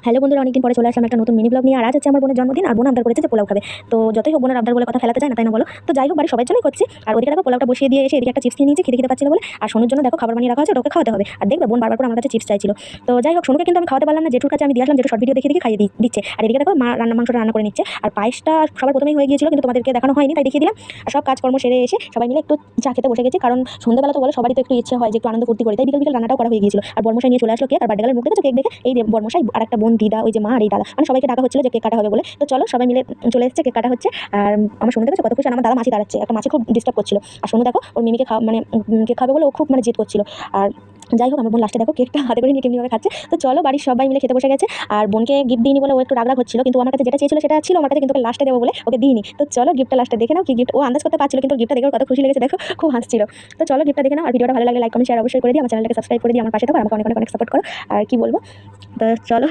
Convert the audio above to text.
Hello বন্ধুরা, অনেকদিন পরে চলে আসলাম একটা নতুন মিনি ব্লগ নিয়ে। আর আজ হচ্ছে আমার বোনের জন্মদিন, আর বোন আবদার করেছে যে পোলাও খাবে। তো যতই হোক বোনের আবদার বলে কথা ফেলাতে যায় না, তাই না বলো? তো যাই হোক, বাড়ির সবাই জন্যই করছি। আর ওদিকে দেখো পোলাওটা বসিয়ে দিয়ে এসে এদিকে একটা চিপস খেয়ে নিয়েছি, খেতে পাচ্ছিল বলে। আর সোনুর জন্য দেখো খাবার বানিয়ে রাখা আছে, ওকে খাওয়াতে হবে। আর দেখবে বোন বারবার করে আমার কাছে চিপস চাইছিল। তো যাই হোক, সোনুকে কিন্তু আমি খাওয়াতে পারলাম না। জেঠুর কাছে আমি দিয়ে আসলাম, জেঠু শর্ট ভিডিও দেখে খাইয়ে দিচ্ছে। আর এদিকে দেখো মা মাংসটা রান্না করে নিচ্ছে। আর পায়েসটা সবার প্রথমেই হয়ে গিয়েছিল, কিন্তু তোমাদেরকে দেখানো হয়নি, তাই দেখিয়ে দিলাম। আর সব কাজকর্ম সেরে এসে সবাই মিলে একটু চা খেতে বসে গেছি, কারণ সন্ধ্যাবেলা তো বলে সবারই তো একটু ইচ্ছে হয় যে একটু আনন্দ ফুর্তি করি, তাই বিকেল বিকেল রান্নাটাও করা হয়ে গিয়েছিল। আর বর্মশাই নিয়ে চলে আসলো কেক, আর বার্থডে গার্লের মুখ দেখেছো কেক দেখে? এই যে বর্মশাই আর একটা বোন, দিদা, ওই যে মা আর এই দাদা, মানে সবাইকে ডাকা হচ্ছিল যে কেক কাটা হবে বলে। তো চলো সবাই মিলে চলে এসেছে, কেক কাটা হচ্ছে। আর আমার সোনু দেখেছো কত খুশি। আর আমার দাদা মাছি দাঁড়াচ্ছে, একটা মাছি খুব ডিস্টার্ব করছিল। আর সোনু দেখো ওর মিমিকে মানে কেক খাবে বলে ও খুব মানে জেদ করছিল। আর যাই হোক, আমার বোন লাস্টে দেখো কেকটা হাতে করে নিয়ে কেমনিভাবে খাচ্ছে। তো চলো বাড়ির সবাই মিলে খেতে বসে গেছে। আর বোনকে গিফট দিইনি বলে ও একটু রাগ হচ্ছিল, কিন্তু আমার কাছে যেটা চেয়েছিল সেটা ছিল আমার কাছে, কিন্তু ওকে লাস্টে দেবো বলে ওকে দিইনি। তো চলো গিফটটা লাস্টে দেখে নাও কি গিফট। ও আন্দাজ করতে পারছিল, কিন্তু গিফটটা দেখে ওর কত খুশি লেগেছে দেখো, খুব হাসছিল। তো চলো গিফটটা দেখে নাও। আর ভিডিওটা ভালো লাগলে লাইক কমেন্ট শেয়ার অবশ্যই করে দিও। আমার চ্যানেলটাকে সাবস্ক্রাইব করে দিও, আমার পাশে থাকো, আমাকে অনেক অনেক সাপোর্ট করো। আর কি বলবো, তো চলো।